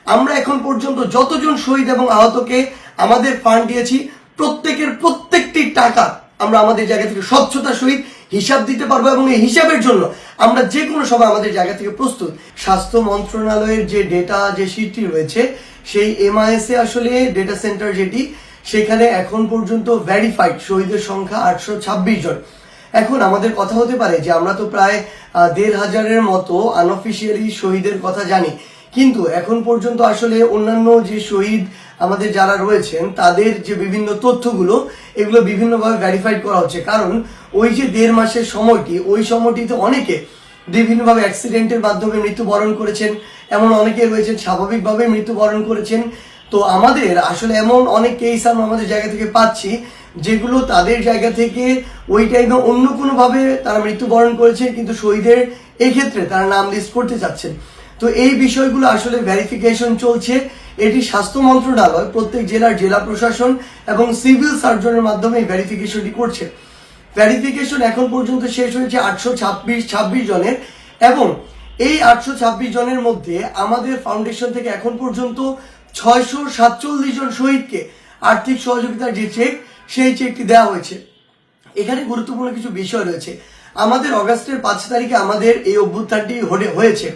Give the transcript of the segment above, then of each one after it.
আমরা এখন পর্যন্ত যতজন শহীদ এবং আহতকে আমাদের ফান্ড দিয়েছি প্রত্যেকটি টাকা আমরা আমাদের জায়গা থেকে স্বচ্ছতার সহিত হিসাব দিতে পারবো এবং এই হিসাবের জন্য আমরা যে কোনো সময় আমাদের জায়গা থেকে প্রস্তুত। স্বাস্থ্য মন্ত্রণালয়ের যে ডেটা যে শিটটি রয়েছে সেই MIS এ আসলে ডেটা সেন্টার যেটি, সেখানে এখন পর্যন্ত ভেরিফাইড শহীদের সংখ্যা 826 জন। এখন আমাদের কথা হতে পারে যে আমরা তো প্রায় 1500-এর মতো আনঅফিসিয়ালি শহীদের কথা জানি, কিন্তু এখন পর্যন্ত আসলে অন্যান্য যে শহীদ আমাদের যারা রয়েছেন তাদের যে বিভিন্ন তথ্যগুলো এগুলো বিভিন্নভাবে ভেরিফাইড করা হচ্ছে। কারণ ওই যে 1.5 মাসের সময়টি, ওই সময়টিতে অনেকে বিভিন্নভাবে অ্যাক্সিডেন্টের মাধ্যমে মৃত্যুবরণ করেছেন, এমন অনেকে রয়েছেন স্বাভাবিকভাবে মৃত্যুবরণ করেছেন। তো আমাদের আসলে এমন অনেক কেস আমরা আমাদের জায়গা থেকে পাচ্ছি যেগুলো তাদের জায়গা থেকে ওই টাইমে অন্য কোনোভাবে তারা মৃত্যুবরণ করেছে, কিন্তু শহীদের এই ক্ষেত্রে তারা নাম লিস্ট করতে চাচ্ছেন। তো এই বিষয়গুলো আসলে ভেরিফিকেশন চলছে। এটি স্বাস্থ্য মন্ত্রণালয় প্রত্যেক জেলার জেলা প্রশাসন এবং সিভিল সার্জনের মাধ্যমে এই ভেরিফিকেশনটি করছে। ভেরিফিকেশন এখন পর্যন্ত শেষ হয়েছে 826 জনের, এবং এই 826 জনের মধ্যে আমাদের ফাউন্ডেশন থেকে এখন পর্যন্ত 647 জন শহীদকে আর্থিক সহযোগিতার যে চেক, সেই চেকটি দেওয়া হয়েছে। এখানে গুরুত্বপূর্ণ কিছু বিষয় রয়েছে। আমাদের অগাস্টের 5 তারিখে আমাদের এই অভ্যুত্থানটি হয়েছে,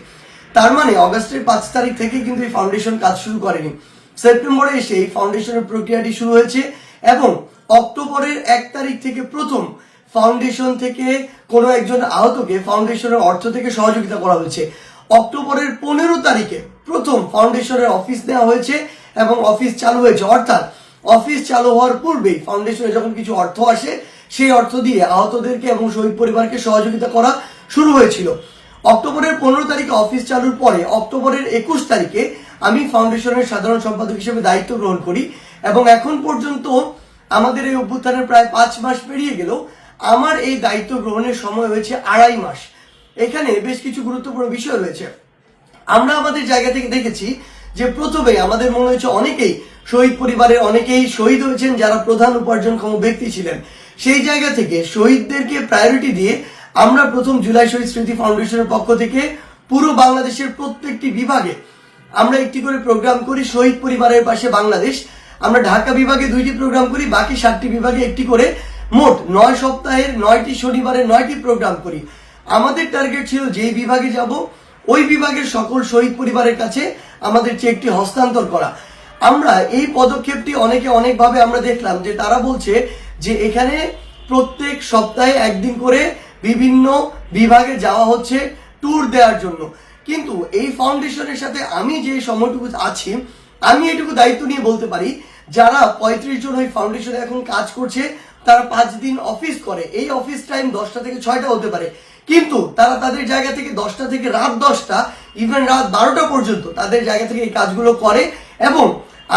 তার মানে অগাস্টের 5 তারিখ থেকে কিন্তু এই ফাউন্ডেশন কাজ শুরু করেনি। সেপ্টেম্বরে এসে এই ফাউন্ডেশনের প্রক্রিয়াটি শুরু হয়েছে এবং অক্টোবরের 1 তারিখ থেকে প্রথম ফাউন্ডেশন থেকে কোনো একজন আহতকে ফাউন্ডেশনের অর্থ থেকে সহযোগিতা করা হয়েছে। অক্টোবরের 15 তারিখে প্রথম ফাউন্ডেশনের অফিস নেওয়া হয়েছে এবং অফিস চালু হয়েছে। অর্থাৎ অফিস চালু হওয়ার পূর্বেই ফাউন্ডেশনে যখন কিছু অর্থ আসে, সেই অর্থ দিয়ে আহতদেরকে এবং শহীদ পরিবারকে সহযোগিতা করা শুরু হয়েছিল। অক্টোবরের 15 তারিখে অফিস চালুর পরে অক্টোবরের 21 তারিখে আমি ফাউন্ডেশনের সাধারণ সম্পাদক হিসেবে দায়িত্ব গ্রহণ করি, এবং এখন পর্যন্ত আমাদের এই অভ্যুত্থানের প্রায় 5 মাস পেরিয়ে গেলেও আমার এই দায়িত্ব গ্রহণের সময় হয়েছে 2.5 মাস। এখানে বেশ কিছু গুরুত্বপূর্ণ বিষয় রয়েছে। আমরা আমাদের জায়গা থেকে দেখেছি যে প্রথমে আমাদের মনে হয়েছে অনেকেই শহীদ পরিবারের অনেকেই শহীদ হয়েছেন যারা প্রধান উপার্জনক্ষম ব্যক্তি ছিলেন। সেই জায়গা থেকে শহীদদেরকে প্রায়োরিটি দিয়ে আমরা প্রথম জুলাই শহীদ স্মৃতি ফাউন্ডেশনের পক্ষ থেকে পুরো বাংলাদেশের প্রত্যেকটি বিভাগে আমরা একটি করে প্রোগ্রাম করি। শহীদ পরিবারের পাশে বাংলাদেশ, আমরা ঢাকা বিভাগে 2টি প্রোগ্রাম করি, বাকি 7টি বিভাগে একটি করে, মোট 9 সপ্তাহের 9টি শনিবারে 9টি প্রোগ্রাম করি। আমাদের টার্গেট ছিল যেই বিভাগে যাব ওই বিভাগের সকল শহীদ পরিবারের কাছে আমাদের চেকটি হস্তান্তর করা। আমরা এই পদক্ষেপটি অনেকে অনেকভাবে আমরা দেখলাম যে তারা বলছে যে এখানে প্রত্যেক সপ্তাহে একদিন করে বিভিন্ন বিভাগে যাওয়া হচ্ছে ট্যুর দেওয়ার জন্য, কিন্তু এই ফাউন্ডেশনের সাথে আমি যে সময়টুকু আছি, আমি এটুকু দায়িত্ব নিয়ে বলতে পারি যারা 35 জন ওই ফাউন্ডেশনে এখন কাজ করছে তারা 5 দিন অফিস করে। এই অফিস টাইম 10টা থেকে 6টা হতে পারে, কিন্তু তারা তাদের জায়গা থেকে 10টা থেকে রাত 10টা, ইভেন রাত 12টা পর্যন্ত তাদের জায়গা থেকে এই কাজগুলো করে। এবং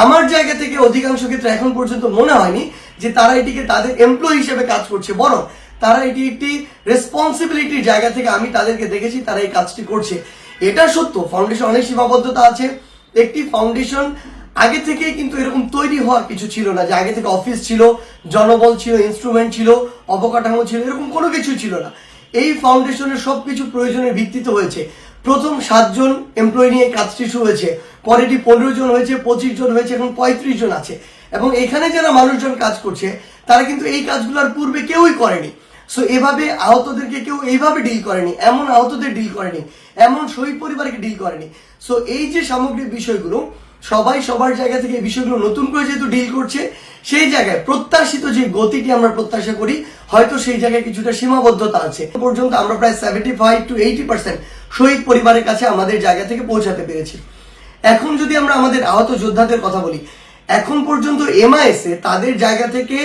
আমার জায়গা থেকে অধিকাংশ ক্ষেত্রে এখন পর্যন্ত মনে হয়নি যে তারা এটিকে তাদের এমপ্লয়ি হিসেবে কাজ করছে, বরং তারা এটি একটি রেসপন্সিবিলিটির জায়গা থেকে আমি তাদেরকে দেখেছি তারা এই কাজটি করছে। এটা সত্য ফাউন্ডেশন অনেক সীমাবদ্ধতা আছে। একটি ফাউন্ডেশন আগে থেকে কিন্তু এরকম তৈরি হওয়ার কিছু ছিল না যে আগে থেকে অফিস ছিল, জনবল ছিল, ইনস্ট্রুমেন্ট ছিল, অবকাঠামো ছিল, এরকম কোনো কিছু ছিল না। এই ফাউন্ডেশনের সবকিছু প্রয়োজনের ভিত্তিতে হয়েছে। প্রথম 7 জন এমপ্লয়ি নিয়ে কাজটি শুরু হয়েছে, পরে এটি 15 জন হয়েছে, 25 জন হয়েছে, এখন 35 জন আছে। এবং এখানে যারা মানুষজন কাজ করছে তারা কিন্তু এই কাজগুলোর পূর্বে কেউই করেনি। সো এভাবে আহতদেরকে কেউ এইভাবে ডিল করেনি, এমন আহতদের ডিল করেনি, এমন শহীদ পরিবারকে ডিল করেনি। সো এই যে সামগ্রিক বিষয়গুলো সবাই সবার জায়গা থেকে এই বিষয়গুলো নতুন করে যেহেতু ডিল করছে, সেই জায়গায় প্রত্যাশিত যে গতিটি আমরা প্রত্যাশা করি হয়তো সেই জায়গায় কিছুটা সীমাবদ্ধতা আছে। পর্যন্ত আমরা প্রায় 75 to 80% শহীদ পরিবারের কাছে আমাদের জায়গা থেকে পৌঁছাতে পেরেছি। এখন যদি আমরা আমাদের আহত যোদ্ধাদের কথা বলি, এখন পর্যন্ত MIS এ তাদের জায়গা থেকে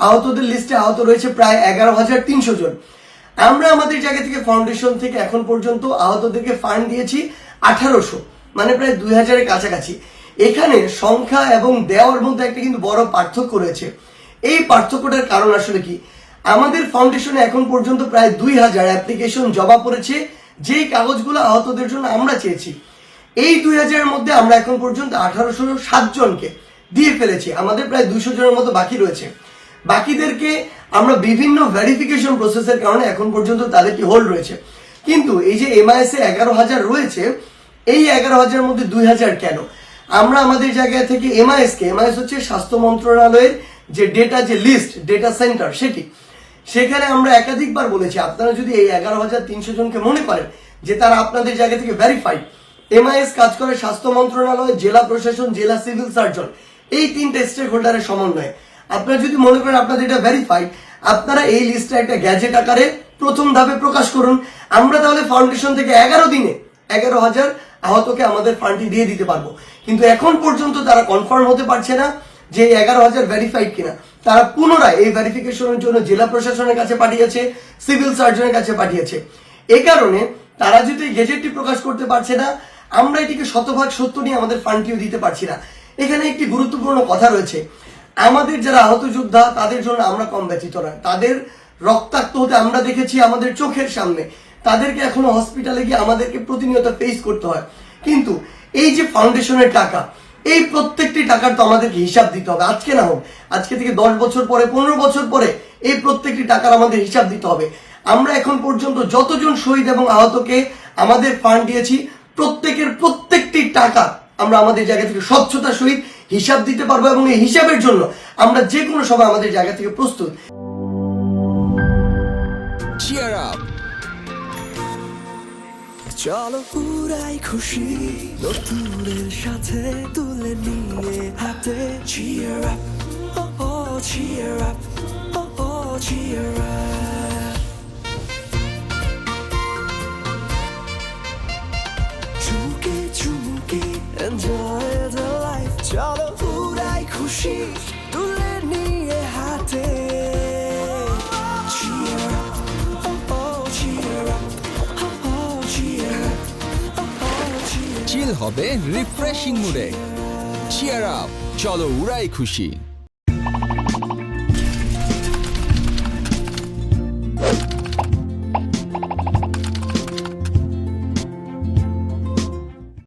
আহতদের লিস্টে আহত রয়েছে প্রায় 11,300 জন। আমরা আমাদের জায়গা থেকে ফাউন্ডেশন থেকে এখন পর্যন্ত আহতদেরকে ফান্ড দিয়েছি 1800, মানে প্রায় 2000-এর কাছাকাছি। এখানে সংখ্যা এবং দেওয়ার মধ্যে একটা কিন্তু বড় পার্থক্য রয়েছে। এই পার্থক্যটার কারণ আসলে কি? আমাদের ফাউন্ডেশনে এখন পর্যন্ত প্রায় 2000 অ্যাপ্লিকেশন জমা পড়েছে, যেই কাগজগুলো আহতদের জন্য আমরা চেয়েছি। এই 2000-এর মধ্যে আমরা এখন পর্যন্ত 1807 জনকে দিয়ে ফেলেছি। আমাদের প্রায় 200 জনের মতো বাকি রয়েছে। বাকিদেরকে আমরা বিভিন্ন ভেরিফিকেশন প্রসেসের কারণে এখন পর্যন্ত তাদেরকে হোল্ড রয়েছে। কিন্তু এই যে MIS এ 11,000 রয়েছে, এই 11,000-এর মধ্যে 2000 কেন? আমরা আমাদের জায়গা থেকে এমআইএস হচ্ছে স্বাস্থ্য মন্ত্রণালয়ের যে ডেটা, যে লিস্ট, ডেটা সেন্টার, সেখানে আমরা একাধিকবার বলেছি, আপনারা যদি এই 11,300 জনকে মনে করেন যে তারা আপনাদের জায়গা থেকে ভেরিফাইড, এমআইএস কাজ করে স্বাস্থ্য মন্ত্রণালয়, জেলা প্রশাসন, জেলা সিভিল সার্জন, এই 3টে স্টেক হোল্ডারের সমন্বয়ে। আপনারা যদি মনে করেন আপনাদের এটা ভেরিফাইড, আপনারা এই লিস্টটা একটা গ্যাজেট আকারে প্রথম ধাপে প্রকাশ করুন। আমরা তাহলে ফাউন্ডেশন থেকে 11 দিনে 11,000 আহতকে আমাদের ফান্ডটি দিয়ে দিতে পারবো। কিন্তু এখন পর্যন্ত তারা কনফার্ম হতে পারছে না যে 11,000 ভেরিফাইড কিনা। তারা পুনরায় এই ভেরিফিকেশনের জন্য জেলা প্রশাসনের কাছে পাঠিয়েছে, সিভিল সার্জনের কাছে পাঠিয়েছে। এই কারণে তারা যদি গেজেটটি প্রকাশ করতে পারছে না, আমরা এটিকে শতভাগ সত্য নিয়ে আমাদের ফান্ডটিও দিতে পারছি না। এখানে একটি গুরুত্বপূর্ণ কথা রয়েছে, আমাদের যারা আহত যোদ্ধা তাদের জন্য আমরা কম ব্যথিত নয়। তাদের রক্তাক্ত হতে আমরা দেখেছি আমাদের চোখের সামনে, তাদেরকে এখনো হসপিটালে গিয়ে আমাদেরকে প্রতিনিয়ত ফেস করতে হয়। কিন্তু এই যে ফাউন্ডেশনের টাকা, এই প্রত্যেকটি টাকার তো আমাদেরকে হিসাব দিতে হবে। আজকে না হোক, আজকে থেকে 10 বছর পরে, 15 বছর পরে এই প্রত্যেকটি টাকার আমাদের হিসাব দিতে হবে। আমরা এখন পর্যন্ত যতজন শহীদ এবং আহতকে আমাদের ফান্ড দিয়েছি, প্রত্যেকটি টাকা আমরা আমাদের জায়গা থেকে স্বচ্ছতার সহিত হিসাব দিতে পারবো এবং এই হিসাবের জন্য আমরা যে কোনো সময় আমাদের জায়গা থেকে প্রস্তুত। Cheer up! চলো পুরাই খুশি নতুনের সাথে তুলে নিয়ে হাতে cheer up, oh oh cheer up, oh oh cheer up. চুমুকে চুমুকে enjoy the life, চলো পুরাই খুশি তুলে নিয়ে হাতে cheer up, oh oh cheer up. চিল হবে রিফ্রেশিং মুডে। চিয়ার আপ, চলো উড়াই খুশি।